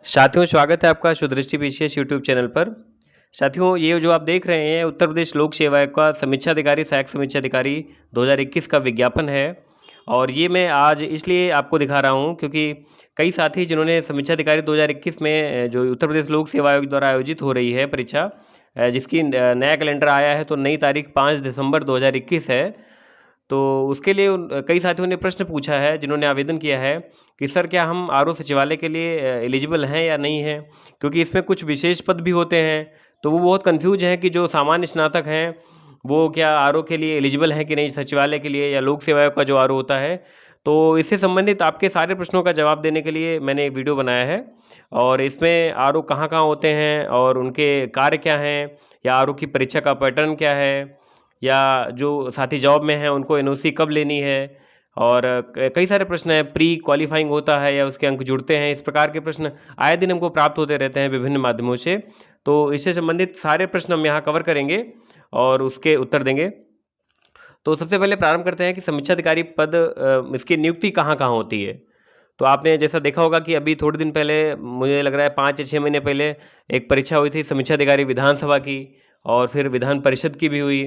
साथियों, स्वागत है आपका सुदृष्टि पीसीएस यूट्यूब चैनल पर। साथियों, ये जो आप देख रहे हैं उत्तर प्रदेश लोक सेवा आयोग का समीक्षा अधिकारी सहायक समीक्षा अधिकारी 2021 का विज्ञापन है। और ये मैं आज इसलिए आपको दिखा रहा हूँ क्योंकि कई साथी जिन्होंने समीक्षा अधिकारी 2021 में जो उत्तर प्रदेश लोक सेवा आयोग द्वारा आयोजित हो रही है परीक्षा, जिसकी नया कैलेंडर आया है तो नई तारीख 5 दिसंबर 2021 है। तो उसके लिए कई साथियों ने प्रश्न पूछा है, जिन्होंने आवेदन किया है कि सर क्या हम आरओ सचिवालय के लिए एलिजिबल हैं या नहीं हैं, क्योंकि इसमें कुछ विशेष पद भी होते हैं। तो वो बहुत कन्फ्यूज हैं कि जो सामान्य स्नातक हैं वो क्या आरओ के लिए एलिजिबल हैं कि नहीं, सचिवालय के लिए या लोक सेवा आयोग का जो आरओ होता है। तो इससे संबंधित आपके सारे प्रश्नों का जवाब देने के लिए मैंने एक वीडियो बनाया है। और इसमें आरओ कहाँ कहाँ होते हैं और उनके कार्य क्या हैं, या आरओ की परीक्षा का पैटर्न क्या है, या जो साथी जॉब में हैं उनको एनओसी कब लेनी है, और कई सारे प्रश्न हैं, प्री क्वालिफाइंग होता है या उसके अंक जुड़ते हैं। इस प्रकार के प्रश्न आए दिन हमको प्राप्त होते रहते हैं विभिन्न माध्यमों से। तो इससे संबंधित सारे प्रश्न हम यहाँ कवर करेंगे और उसके उत्तर देंगे। तो सबसे पहले प्रारंभ करते हैं कि समीक्षा अधिकारी पद इसकी नियुक्ति कहाँ कहाँ होती है। तो आपने जैसा देखा होगा कि अभी थोड़े दिन पहले, मुझे लग रहा है 5 या 6 महीने पहले, एक परीक्षा हुई थी समीक्षा अधिकारी विधानसभा की, और फिर विधान परिषद की भी हुई।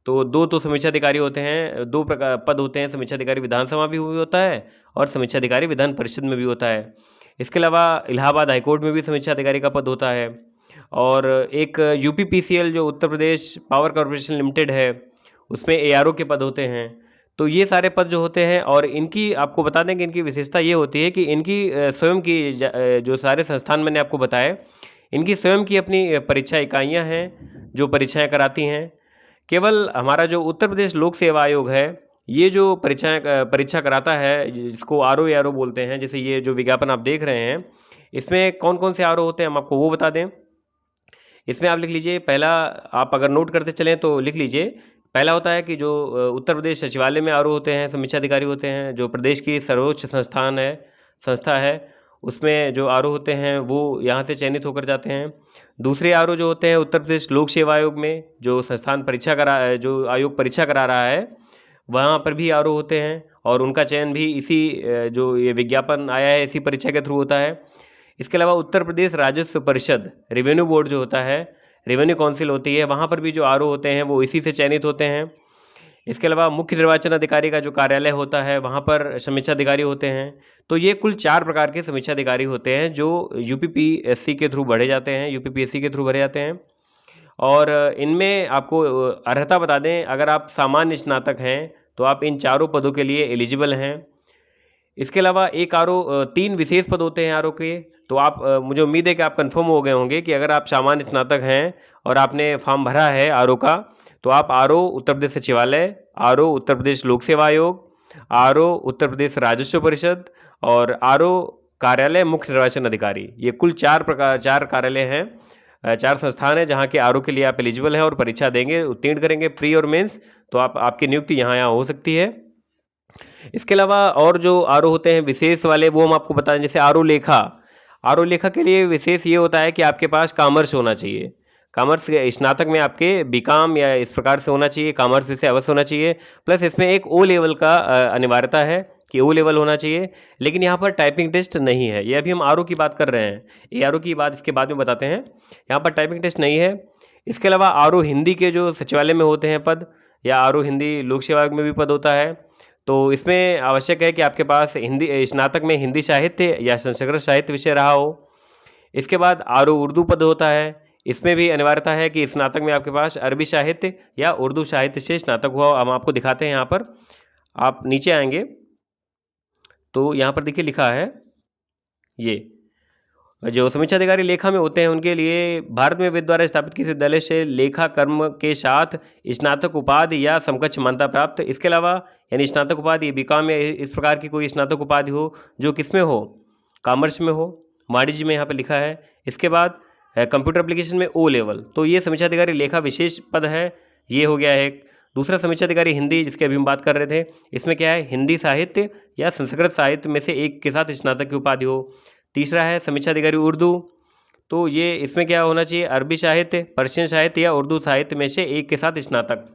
तो दो तो समीक्षा अधिकारी होते हैं, दो प्रकार पद होते हैं, समीक्षा अधिकारी विधानसभा भी हुई होता है और समीक्षा अधिकारी विधान परिषद में भी होता है। इसके अलावा इलाहाबाद हाईकोर्ट में भी समीक्षा अधिकारी का पद होता है। और एक यूपीपीसीएल जो Uttar Pradesh power corporation limited है, उसमें एआरओ के पद होते हैं। तो ये सारे पद जो होते हैं, और इनकी आपको बता दें कि इनकी विशेषता ये होती है कि इनकी स्वयं की जो सारे संस्थान मैंने आपको बताए, इनकी स्वयं की अपनी परीक्षा इकाइयाँ हैं जो परीक्षाएं कराती हैं। केवल हमारा जो उत्तर प्रदेश लोक सेवा आयोग है, ये जो परीक्षा कराता है, जिसको आरओ एआरओ बोलते हैं, जैसे ये जो विज्ञापन आप देख रहे हैं, इसमें कौन कौन से आरओ होते हैं हम आपको वो बता दें। इसमें आप लिख लीजिए, पहला, आप अगर नोट करते चलें तो लिख लीजिए। पहला होता है कि जो उत्तर प्रदेश सचिवालय में आरओ होते हैं, समीक्षा अधिकारी होते हैं, जो प्रदेश की सर्वोच्च संस्था है, उसमें जो आरओ होते हैं वो यहाँ से चयनित होकर जाते हैं। दूसरे आरओ जो होते हैं उत्तर प्रदेश लोक सेवा आयोग में, जो संस्थान जो आयोग परीक्षा करा रहा है, वहाँ पर भी आरओ होते हैं, और उनका चयन भी इसी जो ये विज्ञापन आया है इसी परीक्षा के थ्रू होता है। इसके अलावा उत्तर प्रदेश राजस्व परिषद, रेवेन्यू बोर्ड जो होता है, रेवेन्यू काउंसिल होती है, वहाँ पर भी जो आरओ होते हैं वो इसी से चयनित होते हैं। इसके अलावा मुख्य निर्वाचन अधिकारी का जो कार्यालय होता है, वहाँ पर समीक्षा अधिकारी होते हैं। तो ये कुल 4 प्रकार के समीक्षा अधिकारी होते हैं जो यूपीपीएससी के थ्रू भरे जाते हैं, यूपीपीएससी के थ्रू भरे जाते हैं। और इनमें आपको अर्हता बता दें, अगर आप सामान्य स्नातक हैं तो आप इन चारों पदों के लिए एलिजिबल हैं। इसके अलावा एक आरओ 3 विशेष पद होते हैं आरओ के। तो आप मुझे उम्मीद है कि आप कंफर्म हो गए होंगे कि अगर आप सामान्य स्नातक हैं और आपने फॉर्म भरा है आरओ का, तो आप आरओ उत्तर प्रदेश सचिवालय, आरओ उत्तर प्रदेश लोक सेवा आयोग, आरओ उत्तर प्रदेश राजस्व परिषद और आरओ कार्यालय मुख्य निर्वाचन अधिकारी, ये कुल 4 कार्यालय हैं, 4 संस्थान हैं जहाँ के आरओ के लिए आप एलिजिबल हैं और परीक्षा देंगे, उत्तीर्ण करेंगे प्री और मेंस, तो आपकी नियुक्ति यहाँ हो सकती है। इसके अलावा और जो आरओ होते हैं विशेष वाले, वो हम आपको बताएं। जैसे आरओ लेखा के लिए विशेष ये होता है कि आपके पास कॉमर्स होना चाहिए। कॉमर्स स्नातक में आपके बीकॉम या इस प्रकार से होना चाहिए, कॉमर्स विषय अवश्य होना चाहिए। प्लस इसमें एक ओ लेवल का अनिवार्यता है कि ओ लेवल होना चाहिए। लेकिन यहाँ पर टाइपिंग टेस्ट नहीं है, ये अभी हम आरओ की बात कर रहे हैं, ये आरओ की बात इसके बाद में बताते हैं। यहाँ पर टाइपिंग टेस्ट नहीं है। इसके अलावा आरओ हिंदी के जो सचिवालय में होते हैं पद, या आरओ हिंदी लोक सेवा आयोग में भी पद होता है, तो इसमें आवश्यक है कि आपके पास हिंदी स्नातक में हिंदी साहित्य या संस्कृत साहित्य विषय रहा हो। इसके बाद आरओ उर्दू पद होता है, इसमें भी अनिवार्यता है कि स्नातक में आपके पास अरबी साहित्य या उर्दू साहित्य से स्नातक हुआ हो। हम आपको दिखाते हैं, यहाँ पर आप नीचे आएंगे तो यहाँ पर देखिए लिखा है, ये जो समीक्षा अधिकारी लेखा में होते हैं उनके लिए भारत में वेद द्वारा स्थापित किसी विद्यालय से लेखा कर्म के साथ स्नातक उपाधि या समकक्ष मान्यता प्राप्त। इसके अलावा यानी स्नातक उपाधि बीकॉम या इस प्रकार की कोई स्नातक उपाधि हो जो किस में हो, कॉमर्स में हो, वाणिज्य में यहाँ पर लिखा है। इसके बाद कंप्यूटर एप्लीकेशन में ओ लेवल। तो ये समीक्षा अधिकारी लेखा विशेष पद है, ये हो गया है एक। दूसरा समीक्षा अधिकारी हिंदी, जिसके अभी हम बात कर रहे थे, इसमें क्या है, हिंदी साहित्य या संस्कृत साहित्य में से एक के साथ स्नातक की उपाधि हो। तीसरा है समीक्षा अधिकारी उर्दू, तो ये इसमें क्या होना चाहिए, अरबी साहित्य, पर्शियन साहित्य या उर्दू साहित्य में से एक के साथ स्नातक।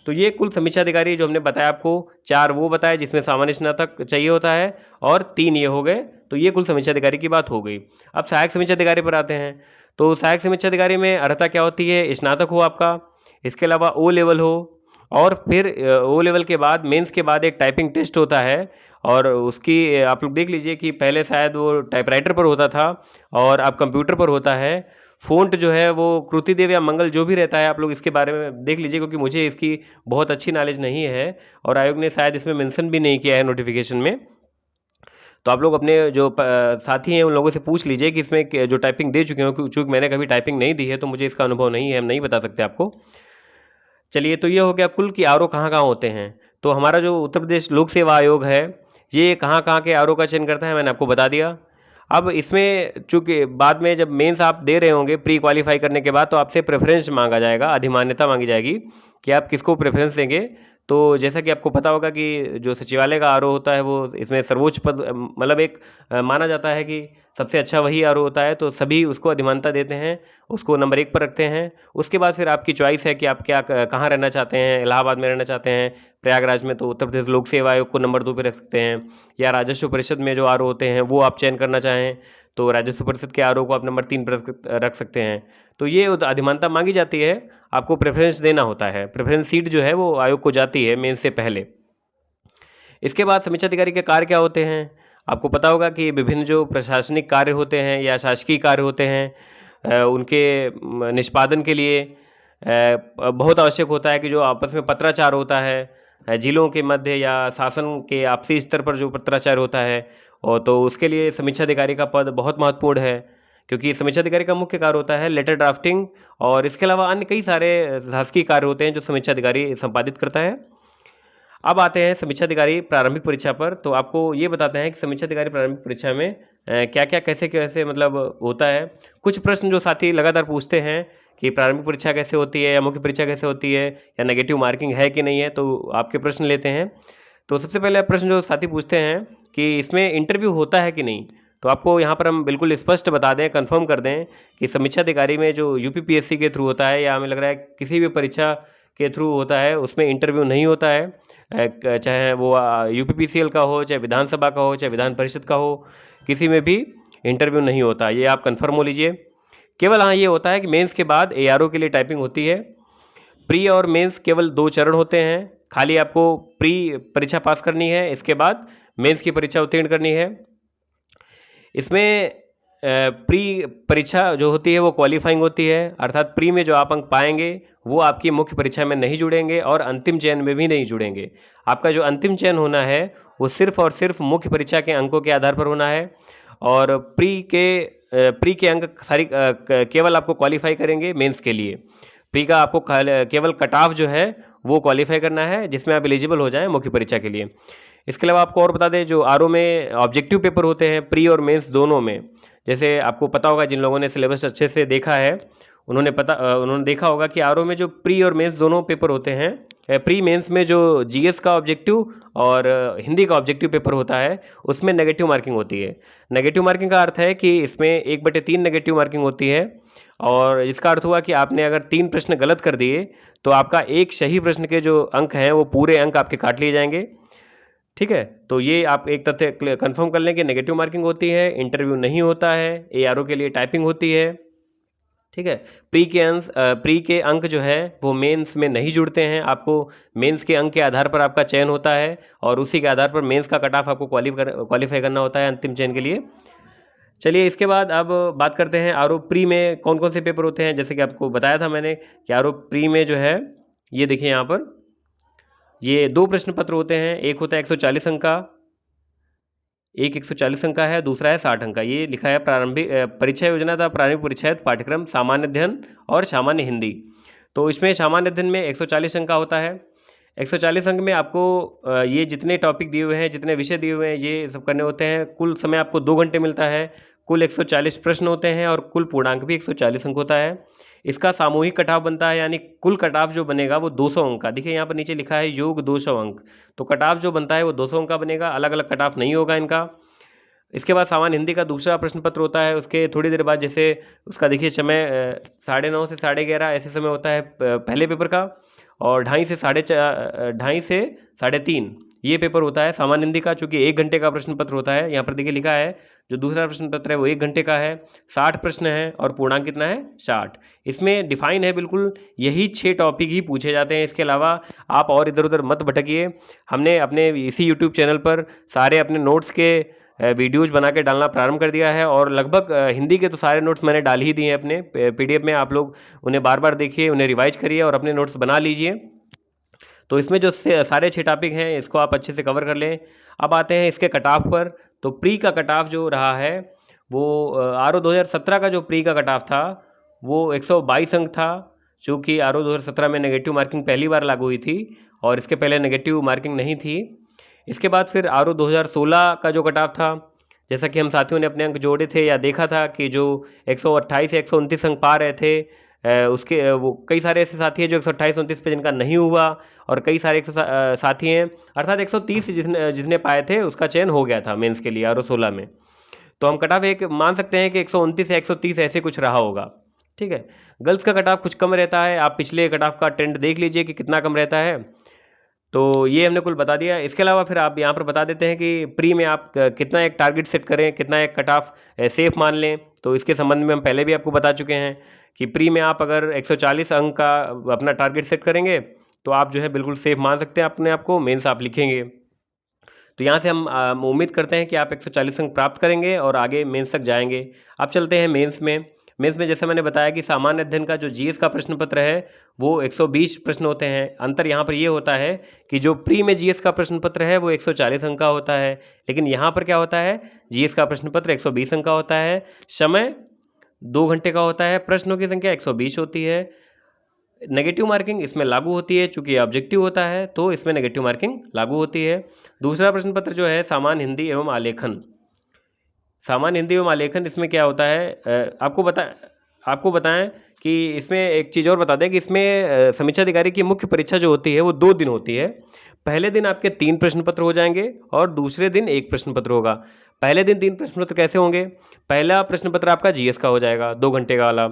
तो ये कुल समीक्षा अधिकारी जो हमने बताया आपको, 4 वो बताए जिसमें सामान्य स्नातक चाहिए होता है, और 3 ये हो गए तो ये कुल समीक्षा अधिकारी की बात हो गई। अब सहायक समीक्षा अधिकारी पर आते हैं। तो सहायक समीक्षा अधिकारी में अर्हता क्या होती है? स्नातक हो आपका, इसके अलावा ओ लेवल हो, और फिर ओ लेवल के बाद मेंस के बाद एक टाइपिंग टेस्ट होता है, और उसकी आप लोग देख लीजिए कि पहले शायद वो टाइपराइटर पर होता था और अब कंप्यूटर पर होता है। फ़ॉन्ट जो है वो कृतिदेव या मंगल जो भी रहता है, आप लोग इसके बारे में देख लीजिए, क्योंकि मुझे इसकी बहुत अच्छी नॉलेज नहीं है और आयोग ने शायद इसमें मेंशन भी नहीं किया है नोटिफिकेशन में। तो आप लोग अपने जो साथी हैं उन लोगों से पूछ लीजिए कि इसमें जो टाइपिंग दे चुके हो, चूँकि मैंने कभी टाइपिंग नहीं दी है तो मुझे इसका अनुभव नहीं है, हम नहीं बता सकते आपको। चलिए, तो ये हो गया कुल कि आरओ कहाँ-कहाँ होते हैं। तो हमारा जो उत्तर प्रदेश लोक सेवा आयोग है, ये कहाँ-कहाँ के आरओ का चयन करता है, मैंने आपको बता दिया। अब इसमें चूँकि बाद में जब मेंस आप दे रहे होंगे प्री क्वालीफाई करने के बाद, तो आपसे प्रेफ़रेंस माँगा जाएगा, अधिमान्यता माँगी जाएगी कि आप किसको प्रेफ़रेंस देंगे। तो जैसा कि आपको पता होगा कि जो सचिवालय का आरओ होता है वो इसमें सर्वोच्च पद, मतलब एक माना जाता है कि सबसे अच्छा वही आरओ होता है, तो सभी उसको अधिमानता देते हैं, उसको नंबर 1 पर रखते हैं। उसके बाद फिर आपकी चॉइस है कि आप क्या कहाँ रहना चाहते हैं, इलाहाबाद में रहना चाहते हैं, प्रयागराज में तो उत्तर प्रदेश लोक सेवा आयोग को नंबर 2 पे रख सकते हैं, या राजस्व परिषद में जो आरओ होते हैं वो आप चयन करना चाहें तो राजस्व परिषद के आरओ को आप नंबर 3 पर रख सकते हैं। तो ये अधिमानता मांगी जाती है, आपको प्रेफरेंस देना होता है, प्रेफरेंस सीट जो है वो आयोग को जाती है मेंस से पहले। इसके बाद समीक्षा अधिकारी के कार्य क्या होते हैं? आपको पता होगा कि विभिन्न जो प्रशासनिक कार्य होते हैं या शासकीय कार्य होते हैं, उनके निष्पादन के लिए बहुत आवश्यक होता है कि जो आपस में पत्राचार होता है, जिलों के मध्य या शासन के आपसी स्तर पर जो पत्राचार होता है, और तो उसके लिए समीक्षा अधिकारी का पद बहुत महत्वपूर्ण है, क्योंकि समीक्षा अधिकारी का मुख्य कार्य होता है लेटर ड्राफ्टिंग, और इसके अलावा अन्य कई सारे शासकीय कार्य होते हैं जो समीक्षा अधिकारी संपादित करता है। अब आते हैं समीक्षा अधिकारी प्रारंभिक परीक्षा पर। तो आपको ये बताते हैं कि समीक्षा अधिकारी प्रारंभिक परीक्षा में क्या-क्या, कैसे-कैसे मतलब होता है। कुछ प्रश्न जो साथी लगातार पूछते हैं कि प्रारंभिक परीक्षा कैसे होती है, या मुख्य परीक्षा कैसे होती है, या नेगेटिव मार्किंग है कि नहीं है, तो आपके प्रश्न लेते हैं। तो सबसे पहले प्रश्न जो साथी पूछते हैं कि इसमें इंटरव्यू होता है कि नहीं, तो आपको यहाँ पर हम बिल्कुल स्पष्ट बता दें, कन्फर्म कर दें कि समीक्षा अधिकारी में जो यूपीपीएससी के थ्रू होता है, या हमें लग रहा है किसी भी परीक्षा के थ्रू होता है, उसमें इंटरव्यू नहीं होता है। चाहे वो यूपीपीसीएल का हो, चाहे विधानसभा का हो, चाहे विधान परिषद का हो, किसी में भी इंटरव्यू नहीं होता, ये आप कंफर्म हो लीजिए। केवल हाँ ये होता है कि मेंस के बाद एआरओ के लिए टाइपिंग होती है। प्री और मेंस केवल 2 चरण होते हैं, खाली आपको प्री परीक्षा पास करनी है, इसके बाद मेंस की परीक्षा उत्तीर्ण करनी है। इसमें प्री परीक्षा जो होती है वो क्वालिफाइंग होती है, अर्थात प्री में जो आप अंक पाएंगे वो आपकी मुख्य परीक्षा में नहीं जुड़ेंगे और अंतिम चयन में भी नहीं जुड़ेंगे। आपका जो अंतिम चयन होना है वो सिर्फ और सिर्फ मुख्य परीक्षा के अंकों के आधार पर होना है, और प्री के अंक केवल आपको क्वालिफाई करेंगे मेंस के लिए। प्री का आपको केवल कट ऑफ जो है वो क्वालिफाई करना है, जिसमें आप एलिजिबल हो जाएं मुख्य परीक्षा के लिए। इसके अलावा आपको और बता दें, जो आरओ में ऑब्जेक्टिव पेपर होते हैं प्री और मेंस दोनों में, जैसे आपको पता होगा, जिन लोगों ने सिलेबस अच्छे से देखा है उन्होंने देखा होगा कि आरओ में जो प्री और मेंस दोनों पेपर होते हैं, प्री मेंस में जो जीएस का ऑब्जेक्टिव और हिंदी का ऑब्जेक्टिव पेपर होता है उसमें नेगेटिव मार्किंग होती है। नेगेटिव मार्किंग का अर्थ है कि इसमें 1/3 नेगेटिव मार्किंग होती है, और इसका अर्थ हुआ कि आपने अगर 3 प्रश्न गलत कर दिए तो आपका एक सही प्रश्न के जो अंक हैं वो पूरे अंक आपके काट लिए जाएंगे। ठीक है, तो ये आप एक तथ्य कंफर्म कर लें कि नेगेटिव मार्किंग होती है, इंटरव्यू नहीं होता है, एआरओ के लिए टाइपिंग होती है। ठीक है, प्री के अंक जो है वो मेंस में नहीं जुड़ते हैं, आपको मेंस के अंक के आधार पर आपका चयन होता है, और उसी के आधार पर मेंस का कट ऑफ आपको क्वालिफाई करना होता है अंतिम चयन के लिए। चलिए, इसके बाद अब बात करते हैं आरओ प्री में कौन कौन से पेपर होते हैं। जैसे कि आपको बताया था मैंने कि आरओ प्री में जो है, ये देखिए यहाँ पर ये 2 प्रश्न पत्र होते हैं, एक होता है 140 अंक का, एक 140 अंक का है, दूसरा है 60 अंक का। ये लिखा है प्रारंभिक परीक्षा योजना था प्रारंभिक परीक्षा पाठ्यक्रम सामान्य अध्ययन और सामान्य हिंदी। तो इसमें सामान्य अध्ययन में 140 अंक का होता है। 140 अंक में आपको ये जितने टॉपिक दिए हुए हैं, जितने विषय दिए हुए हैं, ये सब करने होते हैं। कुल समय आपको 2 घंटे मिलता है, कुल 140 प्रश्न होते हैं, और कुल पूर्णांक भी 140 अंक होता है। इसका सामूहिक कट ऑफ बनता है, यानी कुल कट ऑफ जो बनेगा वो 200 अंक का। देखिए यहाँ पर नीचे लिखा है योग 200 अंक, तो कट ऑफ जो बनता है वो 200 अंक का बनेगा, अलग अलग कट ऑफ नहीं होगा इनका। इसके बाद सामान्य हिंदी का दूसरा प्रश्न पत्र होता है, उसके थोड़ी देर बाद, जैसे उसका देखिए समय 9:30 से 11:30 ऐसे समय होता है पहले पेपर का, और 2:30 से 3:30 ये पेपर होता है सामान्य हिंदी का, चूँकि 1 घंटे का प्रश्न पत्र होता है। यहाँ पर देखिए लिखा है जो दूसरा प्रश्न पत्र है वो 1 घंटे का है, 60 प्रश्न है और पूर्णांक कितना है 60। इसमें डिफाइन है बिल्कुल यही 6 टॉपिक ही पूछे जाते हैं। इसके अलावा आप और इधर उधर मत भटकिए। हमने अपने इसी यूट्यूब चैनल पर सारे अपने नोट्स के वीडियोज़ बना के डालना प्रारंभ कर दिया है, और लगभग हिंदी के तो सारे नोट्स मैंने डाल ही दिए हैं अपने PDF में। आप लोग उन्हें बार बार देखिए, उन्हें रिवाइज करिए और अपने नोट्स बना लीजिए। तो इसमें जो सारे 6 टॉपिक हैं इसको आप अच्छे से कवर कर लें। अब आते हैं इसके कट ऑफ पर। तो प्री का कट ऑफ जो रहा है वो RO 2017 का जो प्री का कट ऑफ था वो 122 अंक था, चूँकि RO 2017 में नेगेटिव मार्किंग पहली बार लागू हुई थी और इसके पहले नेगेटिव मार्किंग नहीं थी। इसके बाद फिर RO 2016 का जो कट ऑफ था, जैसा कि हम साथियों ने अपने अंक जोड़े थे या देखा था कि जो 128 से 129 अंक पा रहे थे, उसके वो कई सारे ऐसे साथी हैं जो 128-129 पे जिनका नहीं हुआ, और कई सारे साथी हैं अर्थात 130 जिसने पाए थे उसका चयन हो गया था मेंस के लिए RO 16 में। तो हम कट ऑफ एक मान सकते हैं कि 129 या 130 ऐसे कुछ रहा होगा। ठीक है, गर्ल्स का कट ऑफ कुछ कम रहता है। आप पिछले कट ऑफ का ट्रेंड देख लीजिए कि कितना कम रहता है। तो ये हमने कुल बता दिया। इसके अलावा फिर आप यहाँ पर बता देते हैं कि प्री में आप कितना एक टारगेट सेट करें, कितना एक कट ऑफ सेफ मान लें। तो इसके संबंध में हम पहले भी आपको बता चुके हैं कि प्री में आप अगर 140 अंक का अपना टारगेट सेट करेंगे तो आप जो है बिल्कुल सेफ मान सकते हैं अपने आप को। मेंस आप लिखेंगे तो यहाँ से हम उम्मीद करते हैं कि आप 140 अंक प्राप्त करेंगे और आगे मेंस तक जाएंगे। अब चलते हैं मेंस में। मेंस में जैसे मैंने बताया कि सामान्य अध्ययन का जो GS का प्रश्न पत्र है वो 120 प्रश्न होते हैं। अंतर यहाँ पर ये होता है कि जो प्री में GS का प्रश्न पत्र है वो 140 अंक का होता है, लेकिन यहाँ पर क्या होता है, GS का प्रश्न पत्र 120 अंक का होता है, समय 2 घंटे का होता है, प्रश्नों की संख्या 120 होती है। नेगेटिव मार्किंग इसमें लागू होती है, चूँकि ऑब्जेक्टिव होता है तो इसमें नेगेटिव मार्किंग लागू होती है। दूसरा प्रश्न पत्र जो है सामान्य हिंदी एवं आलेखन। सामान्य हिंदी एवं आलेखन इसमें क्या होता है, आपको बताएं कि इसमें एक चीज़ और बता दें कि इसमें समीक्षा अधिकारी की मुख्य परीक्षा जो होती है वो 2 दिन होती है। पहले दिन आपके 3 प्रश्न पत्र हो जाएंगे और दूसरे दिन 1 प्रश्न पत्र होगा। पहले दिन 3 प्रश्न पत्र कैसे होंगे, पहला प्रश्न पत्र आपका GS का हो जाएगा 2 घंटे का वाला।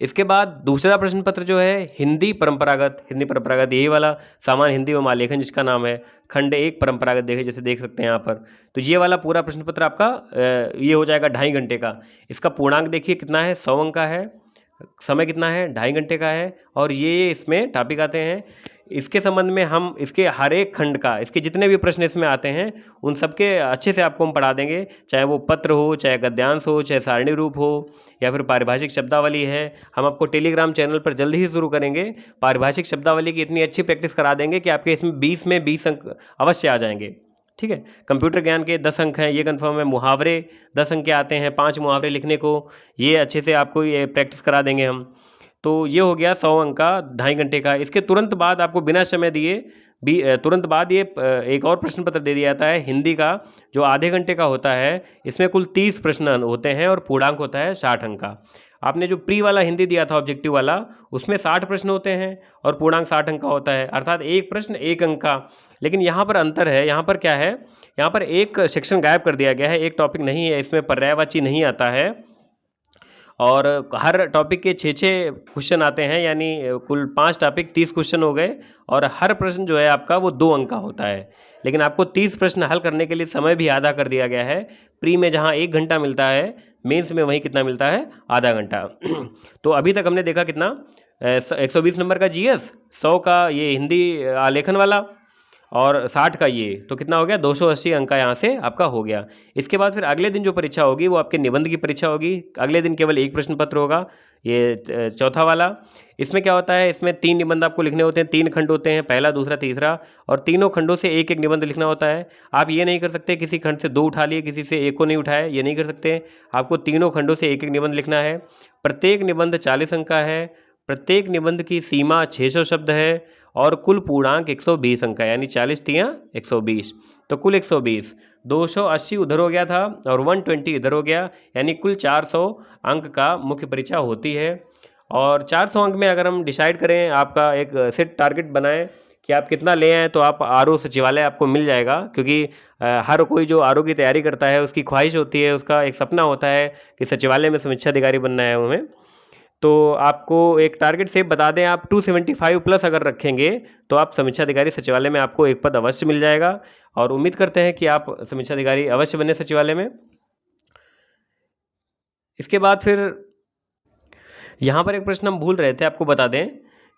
इसके बाद दूसरा प्रश्न पत्र जो है हिंदी परंपरागत यही वाला सामान्य हिंदी एवं आलेखन जिसका नाम है खंड 1 परंपरागत जैसे देख सकते हैं यहाँ पर। तो ये वाला पूरा प्रश्न पत्र आपका ये हो जाएगा 2.5 घंटे का। इसका पूर्णांक देखिए कितना है, 100 अंक का है। समय कितना है, 2.5 घंटे का है। और ये इसमें टॉपिक आते हैं। इसके संबंध में हम इसके हर एक खंड का, इसके जितने भी प्रश्न इसमें आते हैं उन सबके अच्छे से आपको हम पढ़ा देंगे, चाहे वो पत्र हो, चाहे गद्यांश हो, चाहे सारणी रूप हो, या फिर पारिभाषिक शब्दावली है। हम आपको टेलीग्राम चैनल पर जल्दी ही शुरू करेंगे। पारिभाषिक शब्दावली की इतनी अच्छी प्रैक्टिस करा देंगे कि आपके इसमें 20 में 20 अंक अवश्य आ जाएंगे। ठीक है, कंप्यूटर ज्ञान के 10 अंक हैं, ये कन्फर्म है। मुहावरे 10 अंक के आते हैं, 5 मुहावरे लिखने को, ये अच्छे से आपको ये प्रैक्टिस करा देंगे हम। तो ये हो गया 100 अंक का 2.5 घंटे का। इसके तुरंत बाद आपको बिना समय दिए तुरंत बाद ये एक और प्रश्न पत्र दे दिया जाता है हिंदी का, जो आधे घंटे का होता है। इसमें कुल 30 प्रश्न होते हैं और पूर्णांक होता है 60 अंक का। आपने जो प्री वाला हिंदी दिया था ऑब्जेक्टिव वाला, उसमें 60 प्रश्न होते हैं और पूर्णांक 60 अंक का होता है, अर्थात एक प्रश्न 1 अंक का। लेकिन यहाँ पर अंतर है, यहाँ पर क्या है, यहाँ पर एक सेक्शन गायब कर दिया गया है, एक टॉपिक नहीं है, इसमें पर्यायवाची नहीं आता है। और हर टॉपिक के 6-6 क्वेश्चन आते हैं, यानी कुल 5 टॉपिक 30 क्वेश्चन हो गए। और हर प्रश्न जो है आपका वो 2 अंक का होता है। लेकिन आपको 30 प्रश्न हल करने के लिए समय भी आधा कर दिया गया है। प्री में जहाँ 1 घंटा मिलता है, मेंस में वहीं कितना मिलता है, आधा घंटा। तो अभी तक हमने देखा कितना, 120 नंबर का GS, 100 का ये हिंदी आलेखन वाला और 60 का ये, तो कितना हो गया, 280 अंक का यहाँ से आपका हो गया। इसके बाद फिर अगले दिन जो परीक्षा होगी वो आपके निबंध की परीक्षा होगी। अगले दिन केवल 1 प्रश्न पत्र होगा, ये चौथा वाला। इसमें क्या होता है, इसमें 3 निबंध आपको लिखने होते हैं, 3 खंड होते हैं, पहला, दूसरा, तीसरा, और तीनों खंडों से एक एक निबंध लिखना होता है। आप ये नहीं कर सकते किसी खंड से 2 उठा लिए, किसी से 1 को नहीं उठाए, ये नहीं कर सकते। आपको तीनों खंडों से एक एक निबंध लिखना है। प्रत्येक निबंध 40 अंक का है। प्रत्येक निबंध की सीमा 600 शब्द है और कुल पूर्णांक 120 अंक का, यानी 40 तियाँ 120, तो कुल 120। 280 उधर हो गया था और 120 इधर हो गया, यानी कुल 400 अंक का मुख्य परीक्षा होती है। और 400 अंक में अगर हम डिसाइड करें, आपका एक सेट टारगेट बनाएं कि आप कितना ले आएँ, तो आप RO सचिवालय आपको मिल जाएगा। क्योंकि हर कोई जो RO की तैयारी करता है उसकी ख्वाहिश होती है, उसका एक सपना होता है कि सचिवालय में समीक्षा अधिकारी बनना है हमें। तो आपको एक टारगेट से बता दें, आप 275 प्लस अगर रखेंगे तो आप समीक्षा अधिकारी सचिवालय में आपको एक पद अवश्य मिल जाएगा। और उम्मीद करते हैं कि आप समीक्षा अधिकारी अवश्य बने सचिवालय में। इसके बाद फिर यहाँ पर एक प्रश्न हम भूल रहे थे, आपको बता दें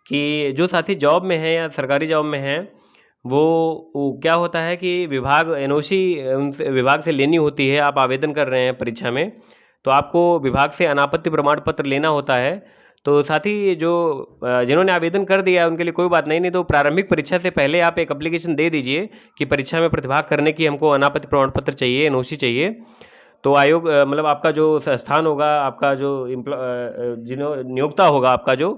कि जो साथी जॉब में हैं या सरकारी जॉब में हैं, वो क्या होता है कि विभाग एनओसी उनसे विभाग से लेनी होती है। आप आवेदन कर रहे हैं परीक्षा में, तो आपको विभाग से अनापत्ति प्रमाण पत्र लेना होता है। तो साथी जो जिन्होंने आवेदन कर दिया है उनके लिए कोई बात नहीं तो प्रारंभिक परीक्षा से पहले आप एक एप्लीकेशन दे दीजिए कि परीक्षा में प्रतिभाग करने की हमको अनापत्ति प्रमाण पत्र चाहिए, एनओसी चाहिए। तो आयोग मतलब आपका जो संस्थान होगा, आपका जो नियोक्ता होगा आपका जो,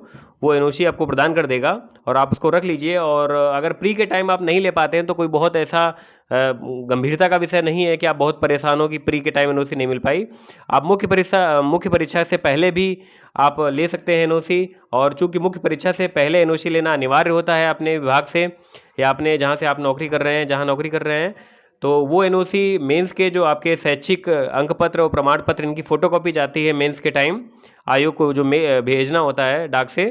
वो एनओसी आपको प्रदान कर देगा और आप उसको रख लीजिए। और अगर प्री के टाइम आप नहीं ले पाते हैं तो कोई बहुत ऐसा गंभीरता का विषय नहीं है कि आप बहुत परेशान हो कि प्री के टाइम एनओसी नहीं मिल पाई। आप मुख्य परीक्षा से पहले भी आप ले सकते हैं एनओसी। और चूंकि मुख्य परीक्षा से पहले एनओसी लेना अनिवार्य होता है अपने विभाग से या अपने जहाँ से आप नौकरी कर रहे हैं, जहाँ नौकरी कर रहे हैं, तो वो एनओसी मेंस के जो आपके शैक्षिक अंक पत्र और प्रमाण पत्र, इनकी फ़ोटोकॉपी जाती है मेंस के टाइम आयोग को जो भेजना होता है डाक से,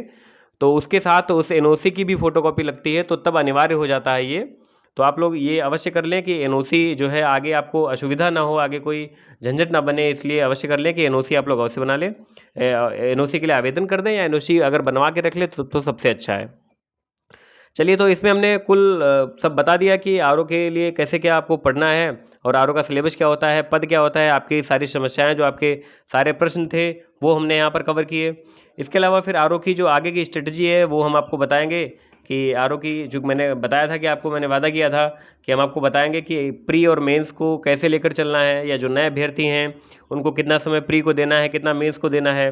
तो उसके साथ उस एनओसी की भी फ़ोटोकॉपी लगती है, तो तब अनिवार्य हो जाता है ये। तो आप लोग ये अवश्य कर लें कि एनओसी जो है आगे आपको असुविधा ना हो, आगे कोई झंझट ना बने, इसलिए अवश्य कर लें कि एनओसी आप लोग अवश्य बना लें। एनओसी के लिए आवेदन कर दें या एनओसी अगर बनवा के रख लें तो सबसे अच्छा है। चलिए, तो इसमें हमने कुल सब बता दिया कि आरओ के लिए कैसे क्या आपको पढ़ना है और आरओ का सिलेबस क्या होता है, पद क्या होता है, आपकी सारी समस्याएं, जो आपके सारे प्रश्न थे वो हमने यहाँ पर कवर किए। इसके अलावा फिर आरओ की जो आगे की स्ट्रेटजी है वो हम आपको बताएंगे कि आरओ की जो मैंने बताया था कि आपको मैंने वादा किया था कि हम आपको बताएंगे कि प्री और मेंस को कैसे लेकर चलना है, या जो नए अभ्यर्थी हैं उनको कितना समय प्री को देना है, कितना मेंस को देना है।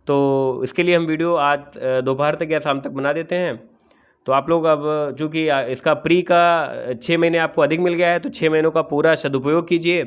तो इसके लिए हम वीडियो आज दोपहर तक या शाम तक बना देते हैं। तो आप लोग अब चूँकि इसका प्री का 6 महीने आपको अधिक मिल गया है, तो 6 महीनों का पूरा सदुपयोग कीजिए।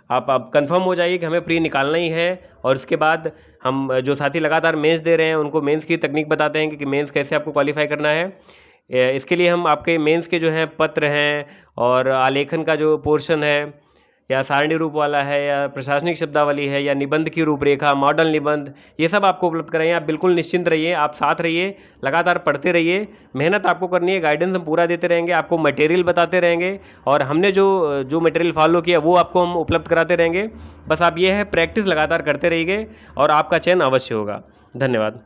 आप कंफर्म हो जाइए कि हमें प्री निकालना ही है। और उसके बाद हम जो साथी लगातार मेंस दे रहे हैं उनको मेंस की तकनीक बताते हैं कि मेंस कैसे आपको क्वालिफाई करना है। इसके लिए हम आपके मेंस के जो हैं पत्र हैं और आलेखन का जो पोर्शन है, या सारणी रूप वाला है, या प्रशासनिक शब्दावली है, या निबंध की रूपरेखा, मॉडल निबंध, ये सब आपको उपलब्ध कराएंगे। आप बिल्कुल निश्चिंत रहिए, आप साथ रहिए, लगातार पढ़ते रहिए, मेहनत आपको करनी है, गाइडेंस हम पूरा देते रहेंगे, आपको मटेरियल बताते रहेंगे और हमने जो मटेरियल फॉलो किया वो आपको हम उपलब्ध कराते रहेंगे। बस आप ये है प्रैक्टिस लगातार करते रहिए और आपका चयन अवश्य होगा। धन्यवाद।